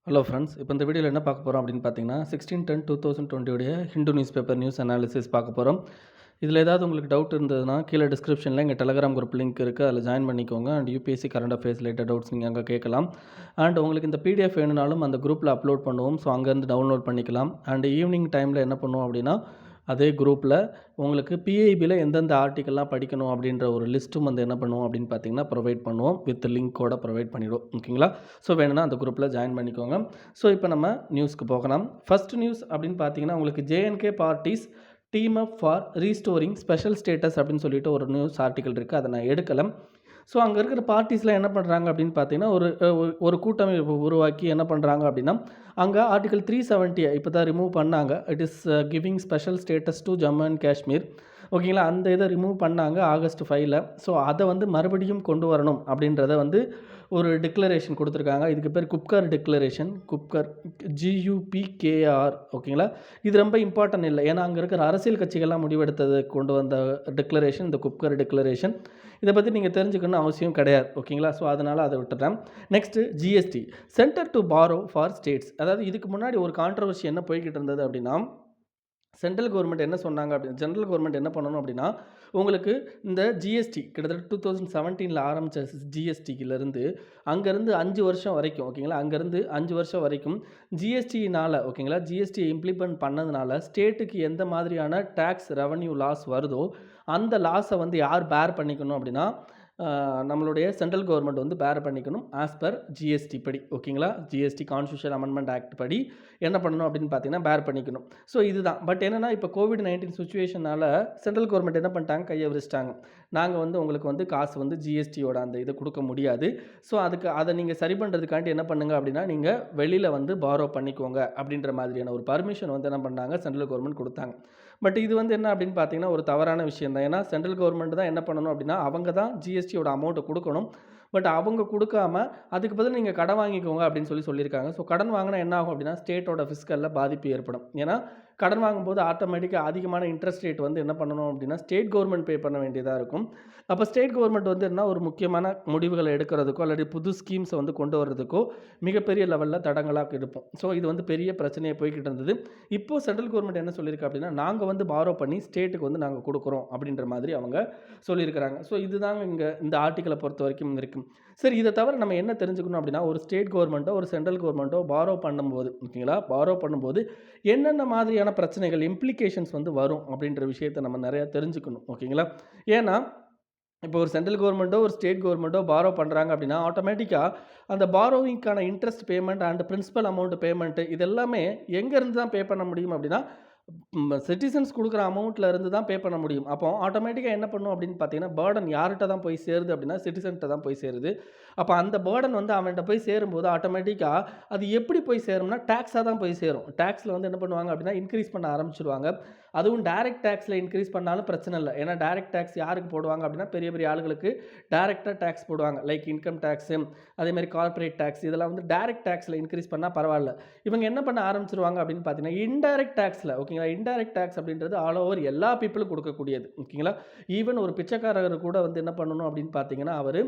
Hello friends. இப்போ இந்த வீடியோவில் என்ன பார்க்க போகிறோம் அப்படின்னு பார்த்தீங்கன்னா 16/10/2020 உடைய Hindu news paper news analysis பார்க்க போகிறோம். இதில் ஏதாவது உங்களுக்கு டவுட் இருந்ததுன்னா கீழே டிஸ்கிரிப்ஷனில் எங்கள் டெலகிராம் குரூப் லிங்க் இருக்குது, அதில் ஜாயின் பண்ணிக்கோங்க. And UPSC current affairs related doubts நீங்கள் அங்கே கேட்கலாம். அண்ட் உங்களுக்கு இந்த பிடிஎஃப் வேணுனாலும் அந்த குரூப்பில் அப்லோட் பண்ணுவோம். ஸோ அங்கேருந்து டவுன்லோட் பண்ணிக்கலாம். அண்ட் ஈவினிங் டைமில் என்ன பண்ணுவோம் அப்படின்னா அதே குரூப்பில் உங்களுக்கு பிஐபியில் எந்தெந்த ஆர்டிக்கல்லாம் படிக்கணும் அப்படின்ற ஒரு லிஸ்ட்டும் வந்து என்ன பண்ணுவோம் அப்படின்னு பார்த்தீங்கன்னா ப்ரொவைட் பண்ணுவோம். வித் லிங்க்கோட ப்ரொவைட் பண்ணிவிடுவோம். ஓகேங்களா? ஸோ வேணும்னா அந்த குரூப்பில் ஜாயின் பண்ணிக்கோங்க. ஸோ இப்போ நம்ம நியூஸ்க்கு போகலாம். ஃபர்ஸ்ட் நியூஸ் அப்படின்னு பார்த்தீங்கன்னா உங்களுக்கு JNK parties team up for restoring special status அப்படின்னு சொல்லிட்டு ஒரு நியூஸ் ஆர்டிக்கல் இருக்குது. அதை நான் எடுக்கலாம். ஸோ அங்கே இருக்கிற பார்ட்டிஸ்லாம் என்ன பண்ணுறாங்க அப்படின்னு பார்த்தீங்கன்னா ஒரு கூட்டமைப்பு உருவாக்கி என்ன பண்ணுறாங்க அப்படின்னா அங்கே ஆர்டிகல் 370 இப்போ தான் ரிமூவ் பண்ணாங்க. It is giving special status to Jammu and Kashmir. ஓகேங்களா? அந்த இதை ரிமூவ் பண்ணாங்க ஆகஸ்ட் 5ல். ஸோ அதை வந்து மறுபடியும் கொண்டு வரணும் அப்படின்றத வந்து ஒரு டிக்ளரேஷன் கொடுத்துருக்காங்க. இதுக்கு பேர் குப்கர் டிக்ளரேஷன். குப்கர் GUPKR. ஓகேங்களா? இது ரொம்ப இம்பார்ட்டன்ட் இல்லை. ஏன்னா அங்கே இருக்கிற அரசியல் கட்சிகள்லாம் முடிவெடுத்தது கொண்டு வந்த டிக்ளரேஷன் இந்த குப்கர் டிக்ளரேஷன். இதை பற்றி நீங்கள் தெரிஞ்சுக்கணும்னு அவசியம் கிடையாது. ஓகேங்களா? ஸோ அதனால் அதை விட்டுட்டேன். Next GST centre to borrow for states. அதாவது இதுக்கு முன்னாடி ஒரு கான்ட்ரவர்சி என்ன போய்கிட்டு இருந்தது அப்படின்னா சென்ட்ரல் கவர்மெண்ட் என்ன சொன்னாங்க அப்படின்னா ஜென்ரல் கவர்மெண்ட் என்ன பண்ணணும் அப்படின்னா உங்களுக்கு இந்த ஜிஎஸ்டி கிட்டத்தட்ட 2017 ஆரம்பித்த ஜிஎஸ்டிக்கிலேருந்து அங்கேருந்து 5 வருஷம் வரைக்கும் ஓகேங்களா அங்கேருந்து 5 வருஷம் வரைக்கும் ஜிஎஸ்டினால் ஓகேங்களா ஜிஎஸ்டியை இம்ப்ளிமெண்ட் பண்ணதுனால ஸ்டேட்டுக்கு எந்த மாதிரியான டேக்ஸ் ரெவன்யூ லாஸ் வருதோ அந்த லாஸை வந்து யார் பேர் பண்ணிக்கணும் அப்படின்னா நம்மளுடைய சென்ட்ரல் கவர்மெண்ட் வந்து பேர் பண்ணிக்கணும் ஆஸ் பர் ஜிஎஸ்டி படி. ஓகேங்களா? ஜிஎஸ்டி கான்ஸ்டியூஷன் அமெண்ட்மெண்ட் ஆக்ட் படி என்ன பண்ணணும் அப்படின்னு பார்த்தீங்கன்னா பேர் பண்ணிக்கணும். ஸோ இதுதான். பட் என்னென்னா இப்போ COVID-19 சுச்சுவேஷனால் சென்ட்ரல் கவர்மெண்ட் என்ன பண்ணிட்டாங்க, கையை விரிச்சிட்டாங்க. நாங்கள் வந்து உங்களுக்கு வந்து காசு வந்து ஜிஎஸ்டியோட அந்த இதை கொடுக்க முடியாது. ஸோ அதை நீங்கள் சரி பண்ணுறதுக்காண்டி என்ன பண்ணுங்க அப்படின்னா நீங்கள் வெளியில் வந்து பாரோ பண்ணிக்கோங்க அப்படின்ற மாதிரியான ஒரு பர்மிஷன் வந்து என்ன பண்ணாங்க சென்ட்ரல் கவர்மெண்ட் கொடுத்தாங்க. பட் இது வந்து என்ன அப்படின்னு பார்த்தீங்கன்னா ஒரு தவறான விஷயம் தான். ஏன்னா சென்ட்ரல் கவர்மெண்ட் தான் என்ன பண்ணணும் அப்படின்னா அவங்க தான் ஜிஎஸ்டியோட அமௌண்ட்டை கொடுக்கணும். பட் அவங்க கொடுக்காம அதுக்கு பதில் நீங்கள் கடன் வாங்கிக்கோங்க அப்படின்னு சொல்லியிருக்காங்க. ஸோ கடன் வாங்கினா என்ன ஆகும் அப்படின்னா ஸ்டேட்டோட ஃபிஸ்கலில் பாதிப்பு ஏற்படும். ஏன்னா கடன் வாங்கும்போது ஆட்டோமேட்டிக்காக அதிகமான இன்ட்ரெஸ்ட் ரேட் வந்து என்ன பண்ணணும் அப்படின்னா ஸ்டேட் கவர்மெண்ட் பே பண்ண வேண்டியதாக இருக்கும். அப்போ ஸ்டேட் கவர்மெண்ட் வந்து என்ன ஒரு முக்கியமான முடிவுகளை எடுக்கிறதுக்கோ அல்லது புது ஸ்கீம்ஸை வந்து கொண்டு வர்றதுக்கோ மிகப்பெரிய லெவலில் தடங்களாக இருப்போம். ஸோ இது வந்து பெரிய பிரச்சனையை போய்கிட்டு இருந்தது. இப்போது சென்ட்ரல் கவர்மெண்ட் என்ன சொல்லியிருக்கு அப்படின்னா நாங்கள் வந்து பாரோ பண்ணி ஸ்டேட்டுக்கு வந்து நாங்கள் கொடுக்குறோம் அப்படின்ற மாதிரி அவங்க சொல்லியிருக்கிறாங்க. ஸோ இதுதாங்க இங்கே இந்த ஆர்டிக்கலை பொறுத்த வரைக்கும் இருக்கும். சரி, இதை தவிர நம்ம என்ன தெரிஞ்சுக்கணும் அப்படின்னா ஒரு ஸ்டேட் கவர்மெண்ட்டோ ஒரு சென்ட்ரல் கவர்மெண்ட்டோ பாரோ பண்ணும்போது ஓகேங்களா பாரோ பண்ணும்போது என்னென்ன மாதிரியான பிரச்சனைகள் இம்ப்ளிகேஷன்ஸ் வந்து வரும் அப்படின்ற விஷயத்தை நம்ம நிறையா தெரிஞ்சுக்கணும். ஓகேங்களா? ஏன்னா இப்போ ஒரு சென்ட்ரல் கவர்மெண்ட்டோ ஒரு ஸ்டேட் கவர்மெண்ட்டோ பாரோ பண்ணுறாங்க அப்படின்னா ஆட்டோமேட்டிக்காக அந்த பாரோவிங்க்கான interest payment and principal amount payment இது எல்லாமே எங்கேருந்து தான் பே பண்ண முடியும் அப்படின்னா சிட்டிசன்ஸ் கொடுக்குற அமௌண்ட்டில் இருந்து தான் பே பண்ண முடியும். அப்போ ஆட்டோமேட்டிக்காக என்ன பண்ணும் அப்படின்னு பார்த்தீங்கன்னா பேர்டன் யார்கிட்ட தான் போய் சேருது அப்படின்னா சிட்டிசன்கிட்ட தான் போய் சேருது. அப்போ அந்த பேர்டன் வந்து அவன்கிட்ட போய் சேரும்போது ஆட்டோமேட்டிக்காக அது எப்படி போய் சேரும்னா டேக்ஸாக தான் போய் சேரும். டேக்ஸில் வந்து என்ன பண்ணுவாங்க அப்படின்னா இன்க்ரீஸ் பண்ண ஆரம்பிச்சிருவாங்க. அதுவும் டைரக்ட் டேக்ஸில் இன்க்ரீஸ் பண்ணாலும் பிரச்சனை இல்லை. ஏன்னா டைரக்ட் டேக்ஸ் யாருக்கு போடுவாங்க அப்படின்னா பெரிய பெரிய ஆளுகளுக்கு டைரெக்டாக டேக்ஸ் போடுவாங்க. லைக் இன்கம் டேக்ஸு அதேமாதிரி கார்பரேட் டேக்ஸ் இதெல்லாம் வந்து டைரக்ட் டேக்ஸில் இன்க்ரீஸ் பண்ணால் பரவாயில்ல. இவங்க என்ன பண்ண ஆரம்பிச்சிருவாங்க அப்படின்னு பார்த்தீங்கன்னா இன்டைரக்ட் டேக்ஸில் ஓகேங்களா இன்டைரக்ட் டேக்ஸ் அப்படின்றது ஆல் ஓவர் எல்லா பீப்புளும் கொடுக்கக்கூடியது. ஓகேங்களா? ஈவன் ஒரு பிச்சைக்காரர் கூட வந்து என்ன பண்ணணும் அப்படின்னு பார்த்தீங்கன்னா அவர்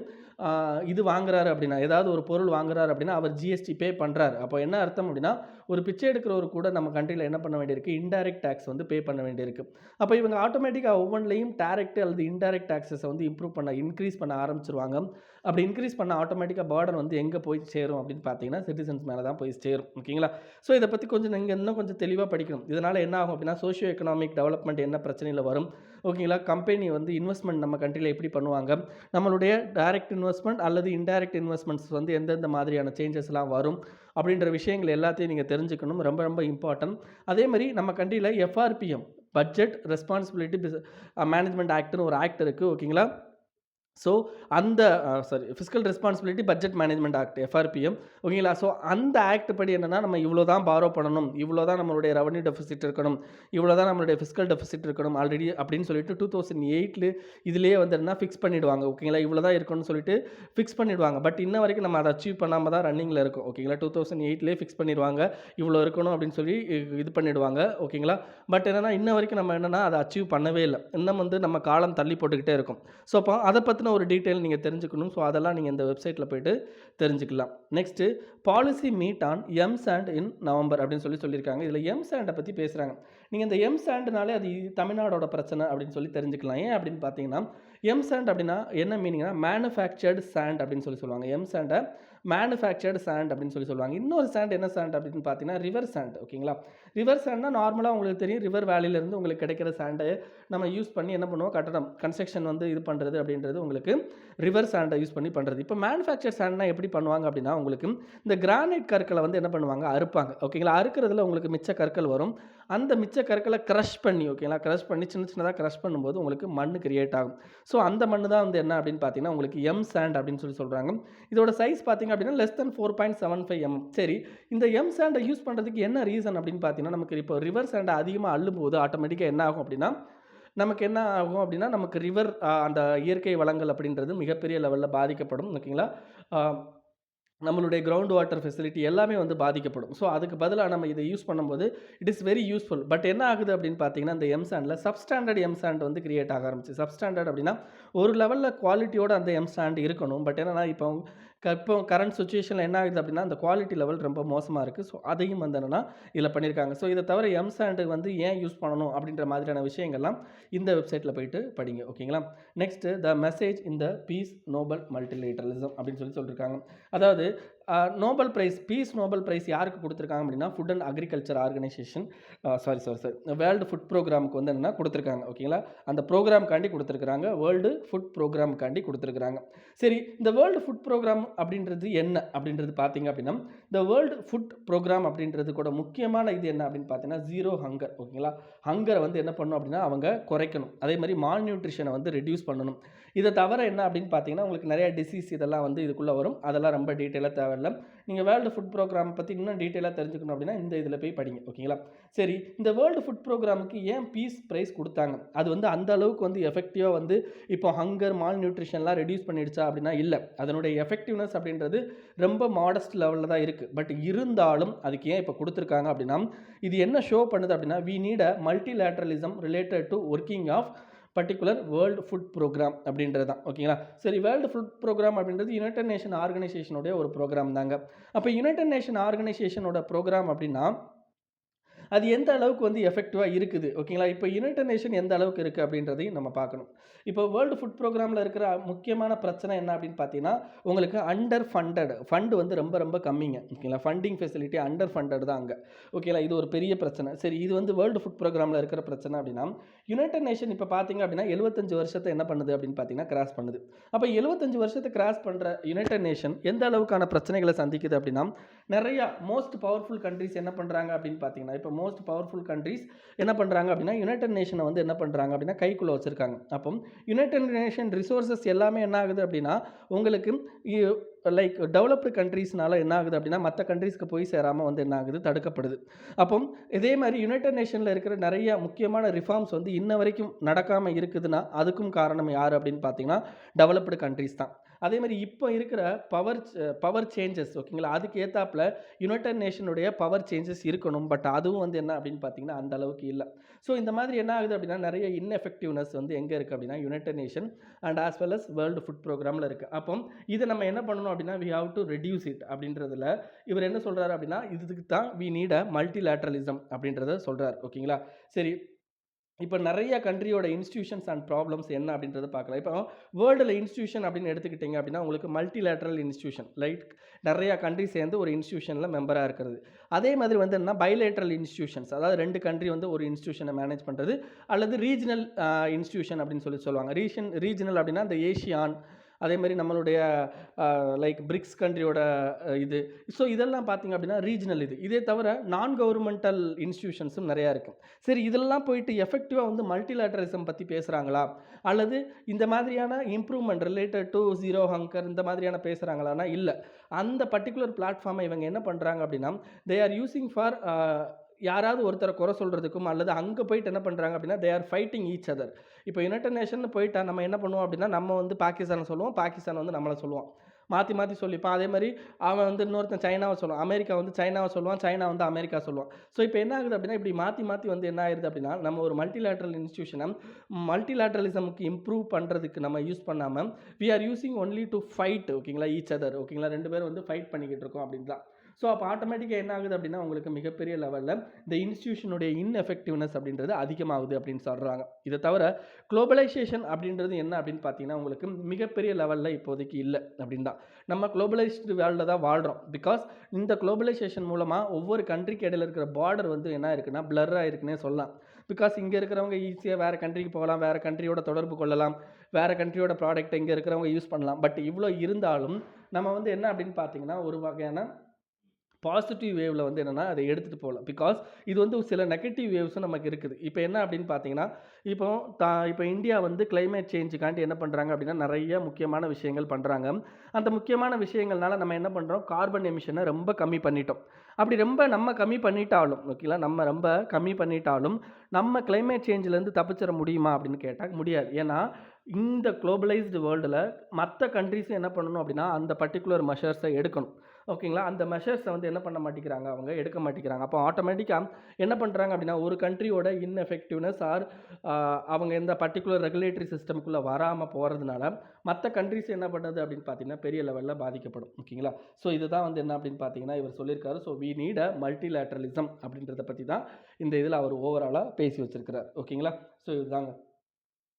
இது வாங்குறாரு அப்படின்னா ஏதாவது ஒரு பொருள் வாங்குறாரு அப்படின்னா அவர் ஜிஎஸ்டி பே பண்ணுறாரு. அப்போ என்ன அர்த்தம் அப்படின்னா ஒரு பிச்சை எடுக்கிறவர் கூட நம்ம கண்ட்ரியில் என்ன பண்ண வேண்டியிருக்கு இன்டைரக்ட் டேக்ஸ் வந்து பே பண்ண வேண்டியிருக்கு. அப்போ இவங்க ஆட்டோமேட்டிக்காக ஒவ்வொன்றிலையும் டைரக்ட் அல்லது இன்டைரக்ட் டேக்ஸஸை வந்து இன்க்ரீஸ் பண்ண ஆரம்பிச்சிருவாங்க. அப்படி இன்க்ரீஸ் பண்ண ஆட்டோமேட்டிக்காக பேர்டன் வந்து எங்கே போய் சேரும் அப்படின்னு பார்த்தீங்கன்னா சிட்டிசன்ஸ் மேலே தான் போய் சேரும். ஓகேங்களா? ஸோ இதை பற்றி கொஞ்சம் நீங்கள் இன்னும் கொஞ்சம் தெளிவாக படிக்கணும். இதனால் என்ன ஆகும் அப்படின்னா சோஷியோ எக்கனாமிக் டெவலப்மெண்ட் என்ன பிரச்சனையில் வரும். ஓகேங்களா? கம்பெனி வந்து இன்வெஸ்ட்மெண்ட் நம்ம கண்ட்ரியில் எப்படி பண்ணுவாங்க, நம்மளுடைய டைரக்ட் இன்வெஸ்ட்மெண்ட் அல்லது இன்டைரக்ட் இன்வெஸ்ட்மெண்ட்ஸ் வந்து எந்தெந்த மாதிரியான சேஞ்சஸ்லாம் வரும் அப்படின்ற விஷயங்கள் எல்லாத்தையும் நீங்கள் தெரிஞ்சுக்கணும். ரொம்ப ரொம்ப இம்பார்ட்டன்ட். அதே மாதிரி நம்ம கண்ட்ரியில் FRPM பட்ஜெட் ரெஸ்பான்சிபிலிட்டி மேனேஜ்மெண்ட் ஆக்ட்னு ஒரு ஆக்ட் இருக்குது. ஓகேங்களா? ஸோ அந்த fiscal responsibility budget management act FRPM. ஓகேங்களா? ஸோ அந்த ஆக்ட் படி என்னென்னா நம்ம இவ்வளோ தான் பாரோ பண்ணணும், இவ்வளோ தான் நம்மளுடைய ரெவன்யூ டெஃபிசிட் இருக்கணும், இவ்வளோ தான் நம்மளுடைய ஃபிஸ்கல் டெஃபிசிட் இருக்கணும் ஆல்ரெடி அப்படின்னு சொல்லிட்டு 2008 இதுலேயே வந்து என்ன ஃபிக்ஸ் பண்ணிவிடுவாங்க. ஓகேங்களா? இவ்வளோ தான் இருக்கணும்னு சொல்லிட்டு ஃபிக்ஸ் பண்ணிவிடுவாங்க. பட் இன்ன வரைக்கும் நம்ம அதை அச்சீவ் பண்ணாமல் தான் ரன்னிங்கில் இருக்கும். ஓகேங்களா? 2008 ஃபிக்ஸ் பண்ணிடுவாங்க இவ்வளோ இருக்கணும் அப்படின்னு சொல்லி இது பண்ணிவிடுவாங்க. ஓகேங்களா? பட் என்னென்னா இன்ன வரைக்கும் நம்ம என்னென்னா அதை அச்சீவ் பண்ணவே இல்லை. இன்னும் வந்து நம்ம காலம் தள்ளி போட்டுக்கிட்டே இருக்கும். ஸோ அப்போ அதை பற்றின பற்றின ஒரு டீட்டெயில் நீங்கள் தெரிஞ்சுக்கணும். ஸோ அதெல்லாம் நீங்கள் இந்த வெப்சைட்டில் போய்ட்டு தெரிஞ்சுக்கலாம். Next policy meet on M sand in November அப்படின்னு சொல்லியிருக்காங்க. இதில் எம்சாண்டை பற்றி பேசுகிறாங்க. நீங்கள் இந்த எம்சாண்ட்னாலே அது தமிழ்நாடோட பிரச்சனை அப்படின்னு சொல்லி தெரிஞ்சுக்கலாம். ஏன் அப்படின்னு பார்த்தீங்கன்னா, எம்சாண்ட் அப்படின்னா என்ன மீனிங்னா மேனுஃபேக்சர்டு சாண்ட் அப்படின்னு சொல்லுவாங்க. எம்சாண்டை மேனுஃபேக்சர்டு சாண்ட் அப்படின்னு சொல்லுவாங்க. இன்னொரு சாண்ட் என்ன சாண்ட் அப்படின்னு பார்த்தீங்கன்னா ரிவர் சாண்ட். ஓகேங்களா? ரிவர் சாண்ட்னா நார்மலாக உங்களுக்கு தெரியும், ரிவர் வேலியிலேருந்து உங்களுக்கு கிடைக்கிற சாண்டை நம்ம யூஸ் பண்ணி என்ன பண்ணுவோம், கட்டடம் கன்ஸ்ட்ரக்ஷன் வந்து இது பண்ணுறது அப்படின்றது உங்களுக்கு ரிவர் சாண்டை யூஸ் பண்ணி பண்ணுறது. இப்போ மேனுஃபேக்சர் சாண்ட்னா எப்படி பண்ணுவாங்க அப்படின்னா, உங்களுக்கு இந்த கிரானைட் கற்களை வந்து என்ன பண்ணுவாங்க, அறுப்பாங்க. ஓகேங்களா? அறுக்கிறதுல உங்களுக்கு மிச்ச கற்கள் வரும். அந்த மிச்ச கற்களை க்ரஷ் பண்ணி, ஓகேங்களா, க்ரஷ் பண்ணி சின்ன சின்னதாக க்ரஷ் பண்ணும்போது உங்களுக்கு மண் கிரியேட் ஆகும். ஸோ அந்த மண் தான் வந்து என்ன அப்படின்னு பார்த்தீங்கன்னா உங்களுக்கு எம் சாண்ட் அப்படின்னு சொல்கிறாங்க. இதோட சைஸ் பார்த்தீங்க அப்படின்னா லெஸ் தென் 4.75 mm. சரி, இந்த எம் சாண்டை யூஸ் பண்ணுறதுக்கு என்ன ரீசன் அப்படின்னு பார்த்தீங்கன்னா, நமக்கு இப்போ ரிவர் சாண்டை அதிகமாக அள்ளும்போது ஆட்டோமேட்டிக்காக என்ன ஆகும் அப்படின்னா, நமக்கு என்ன ஆகும் அப்படின்னா, நமக்கு ரிவர் அந்த இயற்கை வளங்கள் அப்படின்றது மிகப்பெரிய லெவலில் பாதிக்கப்படும். ஓகேங்களா? நம்மளுடைய கிரவுண்ட் வாட்டர் ஃபெசிலிட்டி எல்லாமே வந்து பாதிக்கப்படும். ஸோ அதுக்கு பதிலாக நம்ம இதை யூஸ் பண்ணும்போது it is very useful. But என்ன ஆகுது அப்படின்னு பார்த்தீங்கன்னா, இந்த எம்சாண்டில் சப்ஸ்டாண்டர்ட் எம்சாண்ட் வந்து கிரியேட் ஆக ஆரம்பிச்சு. சப்ஸ்டாண்டர்ட் அப்படின்னா ஒரு லெவலில் குவாலிட்டியோட அந்த எம்சாண்ட் இருக்கணும். பட் என்னன்னா இப்போ கரண்ட் சுச்சுவேஷனில் என்ன ஆகுது அப்படின்னா, அந்த குவாலிட்டி லெவல் ரொம்ப மோசமாக இருக்குது. ஸோ அதையும் வந்து என்னென்னா இதில் பண்ணியிருக்காங்க. ஸோ இதை தவிர எம்சாண்டு வந்து ஏன் யூஸ் பண்ணணும் அப்படின்ற மாதிரியான விஷயங்கள்லாம் இந்த வெப்சைட்டில் போயிட்டு படிங்க. ஓகேங்களா? நெக்ஸ்ட்டு த மெசேஜ் இந்த பீஸ் நோபல் மல்டிலேட்டரலிசம் அப்படின்னு சொல்லியிருக்காங்க. அதாவது Nobel prize, peace Nobel prize யாருக்கு கொடுத்துருக்காங்க அப்படின்னா, food and agriculture organization sorry world food ப்ரோக்ராமுக்கு வந்து என்னென்னா கொடுத்துருக்காங்க. ஓகேங்களா? அந்த ப்ரோக்ராம்காண்டி கொடுத்துருக்குறாங்க. வேர்ல்டு ஃபுட் ப்ரோக்ராமுக்காண்டி கொடுத்துருக்குறாங்க. சரி, இந்த வேர்ல்டு ஃபுட் ப்ரோக்ராம் அப்படின்றது என்ன அப்படின்றது பார்த்தீங்க அப்படின்னா, இந்த வேர்ல்டு ஃபுட் ப்ரோக்ராம் அப்படின்றது கூட முக்கியமான இது என்ன அப்படின்னு பார்த்தீங்கன்னா, ஜீரோ ஹங்கர். ஓகேங்களா? ஹங்கரை வந்து என்ன பண்ணணும் அப்படின்னா அவங்க குறைக்கணும். அதே மாதிரி மால் நியூட்ரிஷனை வந்து ரெடியூஸ் பண்ணணும். இதை தவிர என்ன அப்படின்னு பார்த்தீங்கன்னா, உங்களுக்கு நிறைய டிசீஸ் இதெல்லாம் வந்து இதுக்குள்ளே வரும். அதெல்லாம் ரொம்ப டீட்டெயிலாக தேவையில்லை. நீங்கள் வேர்ல்டு ஃபுட் ப்ரோக்ராம் பற்றி இன்னும் டீட்டெயிலாக தெரிஞ்சுக்கணும் அப்படின்னா இந்த இதில் போய் படிங்க. ஓகேங்களா? சரி, இந்த வேர்ல்டு ஃபுட் ப்ரோக்ராமுக்கு ஏன் பீஸ் ப்ரைஸ் கொடுத்தாங்க? அது வந்து அந்த அளவுக்கு வந்து எஃபெக்டிவாக வந்து இப்போ ஹங்கர் மால் நியூட்ரிஷன்லாம் ரெடியூஸ் பண்ணிடுச்சா அப்படின்னா இல்லை. அதனுடைய எஃபெக்டிவ்னஸ் அப்படின்றது ரொம்ப மாடஸ்ட் லெவலில் தான் இருக்குது. பட் இருந்தாலும் அதுக்கு ஏன் இப்போ கொடுத்துருக்காங்க அப்படின்னா, இது என்ன ஷோ பண்ணுது அப்படின்னா, we need a multilateralism related to working of particular world food programme அப்படின்றது தான். ஓகேங்களா? சரி, வேர்ல்டு ஃபுட் ப்ரோக்ராம் அப்படின்றது யுனைடெட் நேஷன் ஆர்கனைசேஷனுடைய ஒரு ப்ரோக்ராம் தாங்க. அப்போ யுனைடெட் நேஷன் ஆர்கனைசேஷனோட ப்ரோக்ராம் அப்படின்னா அது எந்த அளவுக்கு வந்து எஃபெக்டிவாக இருக்குது. ஓகேங்களா? இப்போ யுனைடெட் நேஷன் எந்த அளவுக்கு இருக்குது அப்படின்றதையும் நம்ம பார்க்கணும். இப்போ வேர்ல்டு ஃபுட் ப்ரோக்ராமில் இருக்கிற முக்கியமான பிரச்சனை என்ன அப்படின்னு பார்த்தீங்கன்னா, உங்களுக்கு அண்டர் ஃபண்டு வந்து ரொம்ப ரொம்ப கம்மிங்க. ஓகேங்களா? ஃபண்டிங் ஃபெசிலிட்டி அண்டர் ஃபண்டட் தான் அங்கே. ஓகேங்களா? இது ஒரு பெரிய பிரச்சனை. சரி, இது வந்து வேர்ல்டு ஃபுட் ப்ரோக்ராமில் இருக்கிற பிரச்சனை அப்படின்னா, யுனைடெட் நேஷன் இப்போ பார்த்தீங்க அப்படின்னா 75 வருஷத்தை என்ன பண்ணுது அப்படின்னு பார்த்தீங்கன்னா கிராஸ் பண்ணுது. அப்போ 75 வருஷத்தை கிராஸ் பண்ணுற யுனைடெட் நேஷன் எந்த அளவுக்கான பிரச்சனைகளை சந்திக்குது அப்படின்னா, நிறையா மோஸ்ட் பவர்ஃபுல் கண்ட்ரிஸ் என்ன பண்ணுறாங்க அப்படின்னு பார்த்தீங்கன்னா, இப்போ மோஸ்ட் பவர்ஃபுல் கண்ட்ரிஸ் என்ன பண்ணுறாங்க அப்படின்னா, யுனைடெட் நேஷனை வந்து என்ன பண்ணுறாங்க அப்படின்னா கைக்குள்ளே வச்சுருக்காங்க. அப்போ யுனைடெட் நேஷன் ரிசோர்ஸஸ் எல்லாமே என்ன ஆகுது அப்படின்னா, உங்களுக்கு லைக் டெவலப்டு கண்ட்ரீஸ்னால என்ன ஆகுது அப்படின்னா மற்ற கண்ட்ரீஸ்க்கு போய் சேராமல் வந்து என்ன ஆகுது, தடுக்கப்படுது. அப்போ இதே மாதிரி யுனைடெட் நேஷனில் இருக்கிற நிறைய முக்கியமான ரிஃபார்ம்ஸ் வந்து இன்ன வரைக்கும் நடக்காமல் இருக்குதுன்னா அதுக்கும் காரணம் யார் அப்படின்னு பார்த்தீங்கன்னா டெவலப்டு கண்ட்ரீஸ் தான். அதே மாதிரி இப்போ இருக்கிற பவர் சேஞ்சஸ், ஓகேங்களா, அதுக்கு ஏற்றாப்புல யுனைடெட் நேஷனுடைய பவர் சேஞ்சஸ் இருக்கணும். பட் அதுவும் வந்து என்ன அப்படின்னு பார்த்தீங்கன்னா அந்த அளவுக்கு இல்லை. ஸோ இந்த மாதிரி என்ன ஆகுது அப்படின்னா நிறைய இன்எஃபெக்டிவ்னஸ் வந்து எங்கே இருக்குது அப்படின்னா united nation and as well as world food ப்ரோக்ராமில் இருக்குது. அப்போ இதை நம்ம என்ன பண்ணணும் அப்படின்னா we have to reduce it அப்படின்றதுல இவர் என்ன சொல்கிறாரு அப்படின்னா, இதுக்கு தான் வி நீட் அ மல்டிலேட்ரலிசம் அப்படின்றத சொல்கிறார். ஓகேங்களா? சரி, இப்போ நிறைய கண்ட்ரியோட இன்ஸ்டியூஷன்ஸ் அண்ட் ப்ராப்ளம்ஸ் என்ன அப்படின்றத பார்க்கலாம். இப்போ வேர்ல்டில் இன்ஸ்டியூஷன் அப்படின்னு எடுத்துக்கிட்டிங்க அப்படின்னா உங்களுக்கு மல்டிலேட்ரல் இன்ஸ்டியூஷன், லைக் நிறையா கண்ட்ரி சேர்ந்து ஒரு இன்ஸ்டியூஷனில் மெம்பராக இருக்கிறது. அதே மாதிரி வந்து என்ன பைலேட்ரல் இன்ஸ்டியூஷன்ஸ், அதாவது 2 கண்ட்ரி வந்து ஒரு இன்ஸ்டியூஷனை மேனேஜ் பண்ணுறது, அல்லது ரீஜனல் இன்ஸ்டியூஷன் அப்படின்னு சொல்லுவாங்க. ரீஜனல் அப்படின்னா இந்த ஏஷியான், அதே மாதிரி நம்மளுடைய லைக் பிரிக்ஸ் கண்ட்ரியோட இது. ஸோ இதெல்லாம் பார்த்திங்க அப்படின்னா ரீஜனல் இதே தவிர நான் கவர்மெண்டல் இன்ஸ்டியூஷன்ஸும் நிறையா இருக்குது. சரி, இதெல்லாம் போயிட்டு எஃபெக்டிவாக வந்து மல்டிலேட்டரிசம் பற்றி பேசுகிறாங்களா, அல்லது இந்த மாதிரியான improvement related to zero hunger இந்த மாதிரியான பேசுகிறாங்களான்னா இல்லை. அந்த பர்டிகுலர் பிளாட்ஃபார்மை இவங்க என்ன பண்ணுறாங்க அப்படின்னா தே ஆர் யூஸிங் ஃபார் யாராவது ஒருத்தரை குறை சொல்கிறதுக்கும், அல்லது அங்கே போயிட்டு என்ன பண்ணுறாங்க அப்படின்னா they are fighting each other. இப்போ யுனைடெட் நேஷன் போயிட்டா நம்ம என்ன பண்ணுவோம் அப்படின்னா நம்ம வந்து பாகிஸ்தானை சொல்லுவோம், பாகிஸ்தான் வந்து நம்மளை சொல்லுவோம். மாற்றி மாற்றி சொல்லிப்பான். அதே மாதிரி அவன் வந்து இன்னொருத்தன் சைனாவை சொல்லுவான், அமெரிக்கா வந்து சைனாவை சொல்லுவான், சைனா வந்து அமெரிக்கா சொல்லுவான். ஸோ இப்போ என்ன ஆகுது அப்படின்னா, இப்படி மாற்றி மாற்றி வந்து என்ன ஆயிருது அப்படின்னா, நம்ம ஒரு மல்டிலேட்ரல் இன்ஸ்டிடியூஷனை மல்டிலேட்ரலிசமுக்கு இம்ப்ரூவ் பண்ணுறதுக்கு நம்ம யூஸ் பண்ணாமல் we are using only to fight, ஓகேங்களா, ஈச் அதர், ஓகேங்களா, 2 பேரும் வந்து ஃபைட் பண்ணிக்கிட்டு இருக்கோம் அப்படின்னு தான். ஸோ அப்போ ஆட்டோமேட்டிக்காக என்ன ஆகுது அப்படின்னா, உங்களுக்கு மிகப்பெரிய லெவலில் இந்த இன்ஸ்டிடியூஷனுடைய இன்எஃபெக்டிவ்னஸ் அப்படின்றது அதிகமாகுது அப்படின்னு சொல்கிறாங்க. இதை தவிர குளோபலைசேஷன் அப்படின்றது என்ன அப்படின்னு பார்த்தீங்கன்னா, உங்களுக்கு மிகப்பெரிய லெவலில் இப்போதைக்கு இல்லை அப்படின்னு தான். நம்ம குளோபலைஸ்டு வேர்ல்டில் தான் வாழ்கிறோம். பிகாஸ் இந்த குளோபலைசேஷன் மூலமாக ஒவ்வொரு கண்ட்ரிக்கு இடையில இருக்கிற பார்டர் வந்து என்ன இருக்குன்னா பிளர் ஆகிருக்குன்னே சொல்லலாம். பிகாஸ் இங்கே இருக்கிறவங்க ஈஸியாக வேறு கண்ட்ரிக்கு போகலாம், வேறு கண்ட்ரியோட தொடர்பு கொள்ளலாம், வேறு கண்ட்ரியோட ப்ராடக்ட்டை இங்கே இருக்கிறவங்க யூஸ் பண்ணலாம். பட் இவ்வளோ இருந்தாலும் நம்ம வந்து என்ன அப்படின்னு பார்த்தீங்கன்னா, ஒரு வகையான பாசிட்டிவ் வேவ்ல வந்து என்னன்னா அதை எடுத்துகிட்டு போகலாம். பிகாஸ் இது வந்து சில நெகட்டிவ் வேவ்ஸும் நமக்கு இருக்குது. இப்போ என்ன அப்படின்னு பார்த்தீங்கன்னா, இப்போ இந்தியா வந்து கிளைமேட் சேஞ்சுக்காண்டி என்ன பண்ணுறாங்க அப்படின்னா, நிறைய முக்கியமான விஷயங்கள் பண்ணுறாங்க. அந்த முக்கியமான விஷயங்கள்னால நம்ம என்ன பண்ணுறோம், கார்பன் எமிஷனை ரொம்ப கம்மி பண்ணிட்டோம். அப்படி ரொம்ப நம்ம கம்மி பண்ணிட்டாலும், ஓகேங்களா, நம்ம ரொம்ப கம்மி பண்ணிட்டாலும் நம்ம கிளைமேட் சேஞ்சிலேருந்து தப்பிச்சிட முடியுமா அப்படின்னு கேட்டால் முடியாது. ஏன்னா இந்த குளோபலைஸ்டு வேர்ல்டில் மற்ற கண்ட்ரிஸும் என்ன பண்ணணும் அப்படின்னா, அந்த பர்டிகுலர் மெஷர்ஸை எடுக்கணும். ஓகேங்களா, அந்த மெஷர்ஸை வந்து என்ன பண்ண மாட்டேங்கிறாங்க, அவங்க எடுக்க மாட்டேங்கிறாங்க. அப்போ ஆட்டோமேட்டிக்காக என்ன பண்ணுறாங்க அப்படின்னா, ஒரு கண்ட்ரியோட இன்எஃபெக்டிவ்னஸ் ஆர் அவங்க இந்த பர்டிகுலர் ரெகுலேட்டரி சிஸ்டம்குள்ளே வராமல் போகிறதுனால மற்ற கண்ட்ரிஸ் என்ன பண்ணுது அப்படின்னு பார்த்தீங்கன்னா, பெரிய லெவலில் பாதிக்கப்படும். ஓகேங்களா, ஸோ இதுதான் வந்து என்ன அப்படின்னு பார்த்தீங்கன்னா இவர் சொல்லியிருக்காரு. ஸோ வி நீட் அ மல்டிலேட்ரலிசம் அப்படின்றத பற்றி தான் இந்த இதில் அவர் ஓவராலாக பேசி வச்சிருக்கிறார். ஓகேங்களா, ஸோ இதுதாங்க.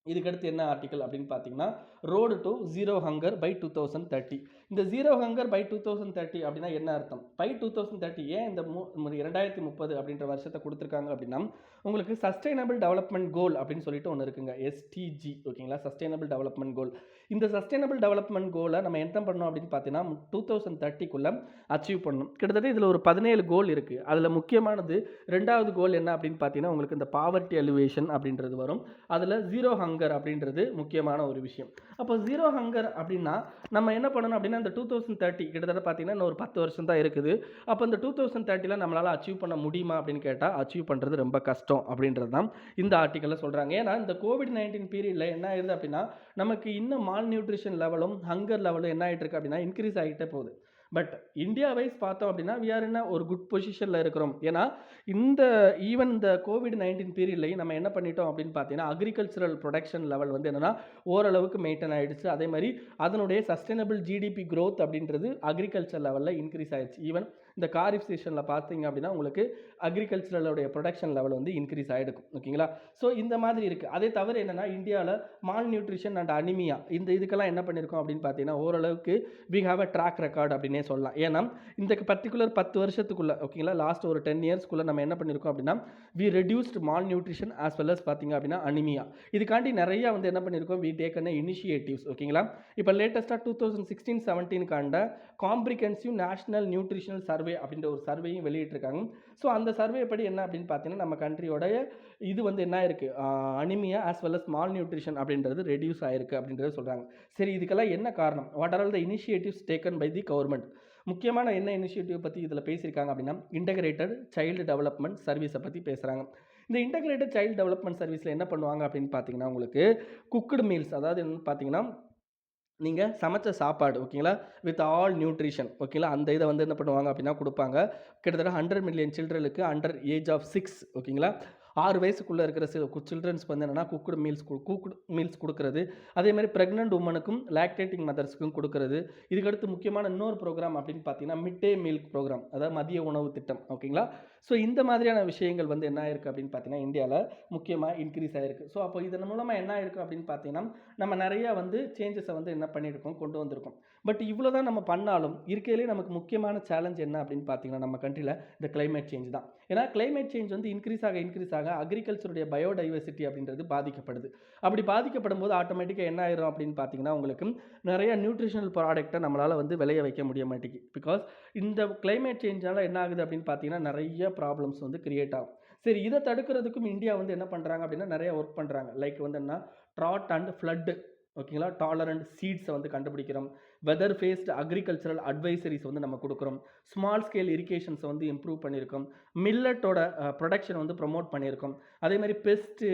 இதுக்கடுத்து என்ன ஆர்டிக்கல் அப்படின்னு பார்த்தீங்கன்னா, road to zero hunger by 2030. இந்த ஜீரோ ஹங்கர் பை 2030 அப்படின்னா என்ன அர்த்தம்? பை 2030 ஏன் இந்த 2030 அப்படின்ற வருஷத்தை கொடுத்துருக்காங்க அப்படின்னா, உங்களுக்கு சஸ்டைனபிள் டெவலப்மெண்ட் கோல் அப்படின்னு சொல்லிட்டு ஒன்று இருக்குங்க, எஸ்டிஜி, ஓகேங்களா, சஸ்டைனபிள் டெவலப்மெண்ட் கோல். இந்த சஸ்டைனபிள் டெவலப்மெண்ட் கோலை நம்ம என்ன பண்ணணும் அப்படின்னு பார்த்தீங்கன்னா 2030க்குள்ளே அச்சீவ் பண்ணணும். கிட்டத்தட்ட இதில் ஒரு 17 கோல் இருக்குது. அதில் முக்கியமானது 2வது கோல் என்ன அப்படின்னு பார்த்தீங்கன்னா, உங்களுக்கு இந்த பாவர்ட்டி அலிவேஷன் அப்படின்றது வரும். அதில் ஜீரோ ஹங்கர் அப்படின்றது முக்கியமான ஒரு விஷயம். அப்போ ஜீரோ ஹங்கர் அப்படின்னா நம்ம என்ன பண்ணணும் அப்படின்னா, இந்த 2030 கிட்டத்தட்ட பார்த்தீங்கன்னா இன்னும் ஒரு 10 வருஷம் தான் இருக்குது. அப்போ இந்த 2030ல் நம்மளால் அச்சீவ் பண்ண முடியுமா அப்படின்னு கேட்டால் அச்சீவ் பண்ணுறது ரொம்ப கஷ்டம் அப்படின்றது தான் இந்த ஆர்டிக்கலில் சொல்கிறாங்க. ஏன்னா இந்த கோவிட்-19 பீரியடில் என்ன ஆயிடுது அப்படின்னா, நமக்கு இன்னும் மால் நியூட்ரிஷன் லெவலும் ஹங்கர் லெவலும் என்ன ஆகிட்டு இருக்கு அப்படின்னா இன்க்ரீஸ் ஆகிட்டே போகுது. பட் இந்தியா வைஸ் பார்த்தோம் அப்படின்னா வி ஆர் இன் ஒரு குட் பொசிஷனில் இருக்கிறோம். ஏன்னா ஈவன் இந்த கோவிட்-19 பீரியட்லையும் நம்ம என்ன பண்ணிட்டோம் அப்படின்னு பார்த்தீங்கன்னா, அக்ரிகல்ச்சரல் ப்ரொடக்ஷன் லெவல் வந்து என்னென்னா ஓரளவுக்கு மெயின்டைன் ஆகிடுச்சு. அதே மாதிரி அதனுடைய சஸ்டைனபிள் ஜிடிபி க்ரோத் அப்படின்றது அக்ரிகல்ச்சர் லெவலில் இன்க்ரீஸ் ஆகிடுச்சு. ஈவன் இந்த காரிஃப் சீசனில் பார்த்தீங்க அப்படின்னா உங்களுக்கு அக்ரிகல்ச்சரலுடைய ப்ரொடக்ஷன் லெவல் வந்து இன்க்ரீஸ் ஆகிடுக்கும். ஓகேங்களா, ஸோ இந்த மாதிரி இருக்குது. அதே தவிர என்னென்னா இந்தியாவில் மால் நியூட்ரிஷன் அண்ட் அனிமியா இதுக்கெல்லாம் என்ன பண்ணியிருக்கோம் அப்படின்னு பார்த்தீங்கன்னா, ஓரளவுக்கு we have a track record அப்படின்னே சொல்லலாம். ஏன்னா இந்த பர்டிகுலர் 10 வருஷத்துக்குள்ளே, ஓகேங்களா, லாஸ்ட் ஒரு 10 இயர்ஸ்க்குள்ளே நம்ம என்ன பண்ணியிருக்கோம் அப்படின்னா we reduced malnutrition as well as பார்த்தீங்க அப்படின்னா அனிமியா. இதுக்காண்டி நிறைய வந்து என்ன பண்ணியிருக்கோம், வி டேக்கன் இனிஷியேட்டிவ்ஸ். ஓகேங்களா, இப்போ லேட்டஸ்ட்டாக 2016-17 காம்ப்ரிஹென்சிவ் நேஷனல் நியூட்ரிஷனல் சர்வே அப்படின்ற ஒரு சர்வேயும் வெளியிட்டிருக்காங்க. ஸோ அந்த சர்வே படி என்ன அப்படின்னு பார்த்தீங்கன்னா, நம்ம கண்ட்ரியோடைய இது வந்து என்ன இருக்குது, anaemia as well as malnutrition அப்படின்றது ரெடியூஸ் ஆயிருக்கு அப்படின்றத சொல்கிறாங்க. சரி, இதுக்கெல்லாம் என்ன காரணம்? What are all the initiatives taken by the government? முக்கியமான என்ன இனிஷியேட்டிவ் பற்றி இதில் பேசியிருக்காங்க அப்படின்னா, இன்டகிரேட்டட் சைல்டு டெவலப்மெண்ட் சர்வீஸை பற்றி பேசுகிறாங்க. இந்த இன்டகிரேட்டட் சைல்டு டெவலப்மெண்ட் சர்வீஸில் என்ன பண்ணுவாங்க அப்படின்னு பார்த்தீங்கன்னா, உங்களுக்கு குக்குடு மீல்ஸ், அதாவது என்ன பார்த்தீங்கன்னா நீங்கள் சமைச்ச சாப்பாடு, ஓகேங்களா, வித் ஆல் நியூட்ரிஷன், ஓகேங்களா, அந்த இதை வந்து என்ன பண்ணுவாங்க அப்படின்னா கொடுப்பாங்க. கிட்டத்தட்ட 100 மில்லியன் சில்ட்ரனுக்கு அண்டர் ஏஜ் ஆஃப் 6, ஓகேங்களா, 6 வயசுக்குள்ளே இருக்கிற சில்ட்ரன்ஸ்க்கு வந்து என்னென்னா குக்குடு மீல்ஸ் கொடுக்குறது. அதேமாதிரி ப்ரெக்னென்ட் உமனுக்கும் லாக்டேட்டிங் மதர்ஸுக்கும் கொடுக்குறது. இதுக்கடுத்து முக்கியமான இன்னொரு ப்ரோக்ராம் அப்படின்னு பார்த்தீங்கன்னா மிட் டே மீல் ப்ரோக்ராம், அதாவது மதிய உணவு திட்டம். ஓகேங்களா, ஸோ இந்த மாதிரியான விஷயங்கள் வந்து என்ன ஆயிருக்கு அப்படின்னு பார்த்தீங்கன்னா இந்தியாவில் முக்கியமாக இன்க்ரீஸ் ஆகிருக்கு. ஸோ அப்போ இதன் மூலமாக என்ன ஆயிருக்கு அப்படின்னு பார்த்தீங்கன்னா, நம்ம நிறையா வந்து சேஞ்சஸை வந்து என்ன பண்ணியிருக்கோம், கொண்டு வந்திருக்கோம். பட் இவ்வளோ தான் நம்ம பண்ணாலும் இருக்கையிலே நமக்கு முக்கியமான சேலஞ்ச் என்ன அப்படின்னு பார்த்தீங்கன்னா, நம்ம கண்ட்ரியில் இந்த கிளைமேட் சேஞ்ச் தான். ஏன்னா கிளைமேட் சேஞ்ச் வந்து இன்க்ரீஸ் ஆக அக்ரிகல்ச்சருடைய பயோடைவர்சிட்டி அப்படின்றது பாதிக்கப்படுது. அப்படி பாதிக்கப்படும் போது ஆட்டோமேட்டிக்காக என்ன ஆயிரும் அப்படின்னு பார்த்தீங்கன்னா, உங்களுக்கு நிறைய நியூட்ரிஷனல் ப்ராடக்ட்டை நம்மளால் வந்து விளைய வைக்க முடிய மாட்டேங்குது. பிகாஸ் இந்த கிளைமேட் சேஞ்சால் என்ன ஆகுது அப்படின்னு பார்த்தீங்கன்னா, நிறைய ப்ராப்ளம்ஸ் வந்து கிரியேட் ஆகும். சரி, இதை தடுக்கிறதுக்கும் இந்தியா வந்து என்ன பண்ணுறாங்க அப்படின்னா நிறைய ஒர்க் பண்ணுறாங்க. லைக் வந்து என்ன, ட்ராட் அண்ட் ஃப்ளட்டு, ஓகேங்களா, டாலரண்ட் சீட்ஸை வந்து கண்டுபிடிக்கிறோம். வெதர் ஃபேஸ்ட் அக்ரிகல்ச்சரல் அட்வைசரிஸ் வந்து நம்ம கொடுக்குறோம். ஸ்மால் ஸ்கேல் இரிகேஷன்ஸை வந்து இம்ப்ரூவ் பண்ணியிருக்கோம். மில்லட்டோட ப்ரொடக்ஷன் வந்து ப்ரொமோட் பண்ணியிருக்கோம். அதேமாதிரி பெஸ்ட்டு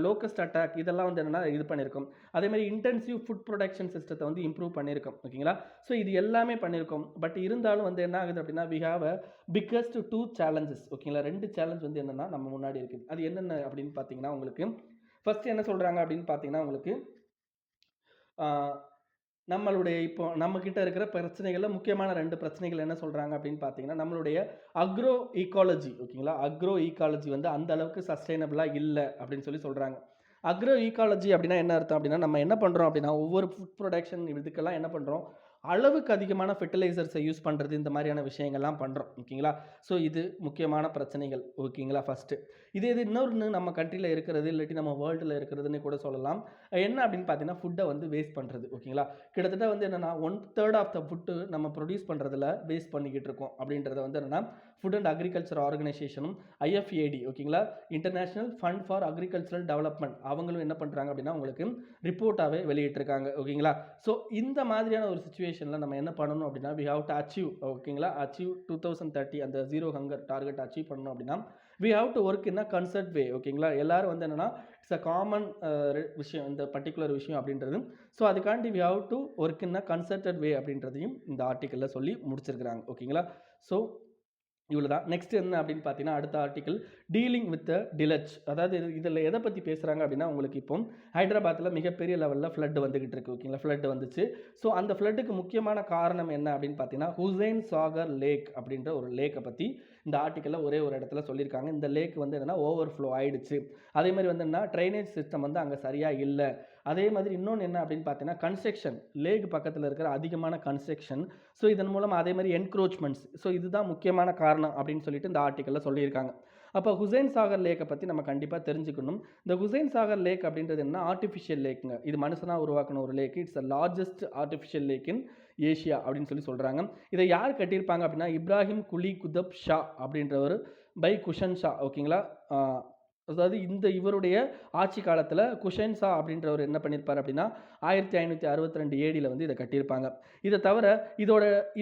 லோக்கஸ்ட் அட்டாக் இதெல்லாம் வந்து என்னென்னா இது பண்ணியிருக்கோம். அதேமாதிரி இன்டென்சிவ் ஃபுட் ப்ரொடக்ஷன் சிஸ்டத்தை வந்து இம்ப்ரூவ் பண்ணியிருக்கோம். ஓகேங்களா? ஸோ இது எல்லாமே பண்ணியிருக்கோம். பட் இருந்தாலும் வந்து என்ன ஆகுது அப்படின்னா, we have a biggest 2 challenges. ஓகேங்களா? 2 சேலஞ்ச் வந்து என்னென்னா நம்ம முன்னாடி இருக்குது. அது என்னென்ன அப்படின்னு பார்த்தீங்கன்னா, உங்களுக்கு ஃபர்ஸ்ட் என்ன சொல்கிறாங்க அப்படின்னு பார்த்தீங்கன்னா, உங்களுக்கு நம்மளுடைய இப்போ நம்மக்கிட்ட இருக்கிற பிரச்சனைகளில் முக்கியமான 2 பிரச்சனைகள் என்ன சொல்கிறாங்க அப்படின்னு பார்த்தீங்கன்னா, நம்மளுடைய அக்ரோ ஈக்காலஜி. ஓகேங்களா? அக்ரோ ஈக்காலஜி வந்து அந்த அளவுக்கு சஸ்டைனபிளாக இல்லை அப்படின்னு சொல்கிறாங்க. அக்ரோ ஈக்காலஜி அப்படின்னா என்ன அர்த்தம் அப்படின்னா, நம்ம என்ன பண்ணுறோம் அப்படின்னா, ஒவ்வொரு ஃபுட் ப்ரொடக்ஷன் இதுக்கெல்லாம் என்ன பண்ணுறோம், அளவுக்கு அதிகமான ஃபெர்டிலைசர்ஸை யூஸ் பண்ணுறது, இந்த மாதிரியான விஷயங்கள்லாம் பண்ணுறோம். ஓகேங்களா? ஸோ இது முக்கியமான பிரச்சனைகள். ஓகேங்களா? ஃபஸ்ட்டு இது இன்னொன்று நம்ம கண்ட்ரியில் இருக்கிறது, இல்லாட்டி நம்ம வேர்ல்டில் இருக்கிறதுன்னு கூட சொல்லலாம். என்ன அப்படின்னு பார்த்தீங்கன்னா, ஃபுட்டை வந்து வேஸ்ட் பண்ணுறது. ஓகேங்களா? கிட்டத்தட்ட வந்து என்னென்னா 1/3 ஆஃப் த ஃபுட்டு நம்ம ப்ரொடியூஸ் பண்ணுறதுல வேஸ்ட் பண்ணிக்கிட்டு இருக்கோம். அப்படின்றத வந்து என்னென்னா ஃபுட் அண்ட் அக்ரிகல்ச்சர் ஆர்கனைசேஷனும் IFAD, ஓகேங்களா, international fund for agricultural development, அவங்களும் என்ன பண்ணுறாங்க அப்படின்னா உங்களுக்கு ரிப்போர்ட்டாகவே வெளியிட்டிருக்காங்க. ஓகேங்களா? ஸோ இந்த மாதிரியான ஒரு சுச்சுவேஷனில் நம்ம என்ன பண்ணணும் அப்படின்னா, வி ஹாவ் டு அச்சீவ். ஓகேங்களா? அச்சீவ் 2030 அந்த ஜீரோ ஹங்கர் டார்கெட் அச்சீவ் பண்ணணும் அப்படின்னா, we have to work in a concert way. ஓகேங்களா? எல்லாரும் வந்து என்னென்னா இட்ஸ் அ காமன் விஷயம் இந்த பர்டிகுலர் விஷயம் அப்படின்றது. ஸோ அதுக்காண்டி we have to work in a concerted way அப்படின்றதையும் இந்த ஆர்டிக்கலில் சொல்லி முடிச்சிருக்கிறாங்க. ஓகேங்களா? ஸோ இவ்வளோ தான். நெக்ஸ்ட் என்ன அப்படின்னு பார்த்தீங்கன்னா, அடுத்த ஆர்டிக்கல் டீலிங் வித் டிலட்ஜ். அதாவது இதில் எதை பற்றி பேசுகிறாங்க அப்படின்னா, உங்களுக்கு இப்போ ஹைதராபாத்தில் மிகப்பெரிய லெவலில் ஃப்ளட் வந்துகிட்டு இருக்கு. ஓகேங்களா? ஃப்ளட் வந்துச்சு. ஸோ அந்த ஃப்ளட்டுக்கு முக்கியமான காரணம் என்ன அப்படின்னு பார்த்தீங்கன்னா, ஹுசைன் சாகர் லேக் அப்படின்ற ஒரு லேக்கை பற்றி இந்த ஆர்டிக்கலில் ஒரே ஒரு இடத்துல சொல்லியிருக்காங்க. இந்த லேக் வந்து என்னென்னா ஓவர்ஃப்ளோ ஆயிடுச்சு. அதே மாதிரி வந்து என்ன ட்ரைனேஜ் சிஸ்டம் வந்து அங்கே சரியாக இல்லை. அதே மாதிரி இன்னொன்று என்ன அப்படின்னு பார்த்தீங்கன்னா, கன்ஸ்ட்ரக்ஷன் லேக் பக்கத்தில் இருக்கிற அதிகமான கன்ஸ்ட்ரக்ஷன். ஸோ இதன் மூலம் அதே மாதிரி என்க்ரோச்மெண்ட்ஸ். ஸோ இதுதான் முக்கியமான காரணம் அப்படின்னு சொல்லிட்டு இந்த ஆர்டிக்கலில் சொல்லியிருக்காங்க. அப்போ ஹுசைன் சாகர் லேக்கை பற்றி நம்ம கண்டிப்பாக தெரிஞ்சுக்கணும். இந்த ஹுசைன் சாகர் லேக் அப்படின்றது என்ன, ஆர்டிஃபிஷியல் லேக்குங்க. இது மனுஷனாக உருவாக்கின ஒரு lake. It's the largest artificial lake in Asia அப்படின்னு சொல்கிறாங்க. இதை யார் கட்டியிருப்பாங்க அப்படின்னா, இப்ராஹிம் குலி குதப் ஷா அப்படின்றவர் பை குஷன் ஷா. ஓகேங்களா? அதாவது இவருடைய ஆட்சி காலத்தில் குஷன் ஷா அப்படின்றவர் என்ன பண்ணியிருப்பார் அப்படின்னா, 1562 ADயில் வந்து இதை கட்டியிருப்பாங்க. இதை தவிர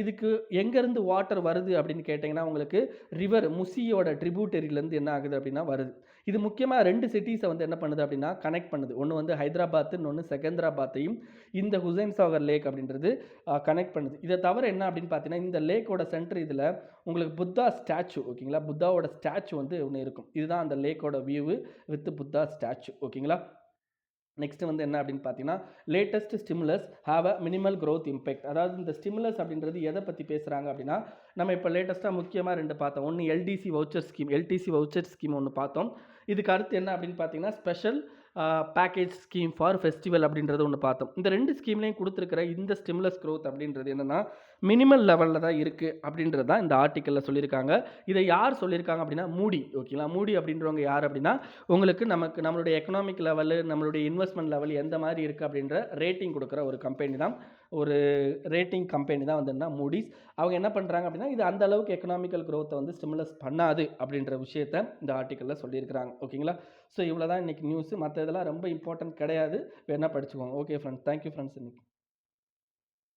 இதுக்கு எங்கேருந்து வாட்டர் வருது அப்படின்னு கேட்டிங்கன்னா, உங்களுக்கு ரிவர் முசியோட ட்ரிபியூட்டரியிலேருந்து என்ன ஆகுது அப்படின்னா வருது. இது முக்கியமாக 2 சிட்டிஸை வந்து என்ன பண்ணுது அப்படின்னா கனெக்ட் பண்ணுது. ஒன்று வந்து ஹைதராபாத், இன்னொன்று செகந்திராபாத்தையும் இந்த ஹுசைன் சாகர் லேக் அப்படின்றது கனெக்ட் பண்ணுது. இதை தவிர என்ன அப்படின்னு பார்த்தீங்கன்னா, இந்த லேக்கோட சென்டர் இதில் உங்களுக்கு புத்தா ஸ்டாச்சு. ஓகேங்களா? புத்தாவோட ஸ்டாச்சு வந்து ஒன்று இருக்கும். இதுதான் அந்த லேக்கோட வியூ வித் புத்தா ஸ்டாச்சு. ஓகேங்களா? நெக்ஸ்ட் வந்து என்ன அப்படின்னு பார்த்தீங்கன்னா, latest stimulus have a minimal growth impact. அதாவது இந்த ஸ்டிமுலஸ் அப்படின்றது எதை பற்றி பேசுகிறாங்க அப்படின்னா, நம்ம இப்போ லேட்டஸ்ட்டாக முக்கியமாக 2 பார்த்தோம். ஒன்று LTC வவுச்சர் ஸ்கீம் ஒன்று பார்த்தோம். இதுக்கு அடுத்து என்ன அப்படின்னு பார்த்தீங்கன்னா, special package scheme for festival அப்படின்றது ஒன்று பார்த்தோம். இந்த 2 ஸ்கீம்லையும் கொடுத்துருக்கிற இந்த ஸ்டிமுலஸ் க்ரோத் அப்படின்றது என்னென்னா மினிமல் லெவலில் தான் இருக்குது அப்படின்றது தான் இந்த ஆர்டிக்கலில் சொல்லியிருக்காங்க. இதை யார் சொல்லியிருக்காங்க அப்படின்னா, மூடி. ஓகேங்களா? மூடி அப்படின்றவங்க யார் அப்படின்னா, உங்களுக்கு நம்மளுடைய எக்கனாமிக் லெவலு, நம்மளுடைய இன்வெஸ்ட்மெண்ட் லெவல் எந்த மாதிரி இருக்குது அப்படின்ற ரேட்டிங் கொடுக்குற ஒரு கம்பெனி தான், ஒரு ரேட்டிங் கம்பெனி தான் வந்து என்ன மூடிஸ். அவங்க என்ன பண்ணுறாங்க அப்படின்னா, இது அந்த அளவுக்கு எக்கனாமிக்கல் க்ரோத்தை வந்து ஸ்டிமுலஸ் பண்ணாது அப்படின்ற விஷயத்தை இந்த ஆர்டிக்கலில் சொல்லியிருக்கிறாங்க. ஓகேங்களா? ஸோ இவ்வளோ தான் இன்றைக்கி நியூஸு. மற்ற இதெல்லாம் ரொம்ப இம்பார்ட்டன்ட் கிடையாது. வேணால் படிச்சுக்கோங்க. Okay friends, thank you friends. இன்னைக்கு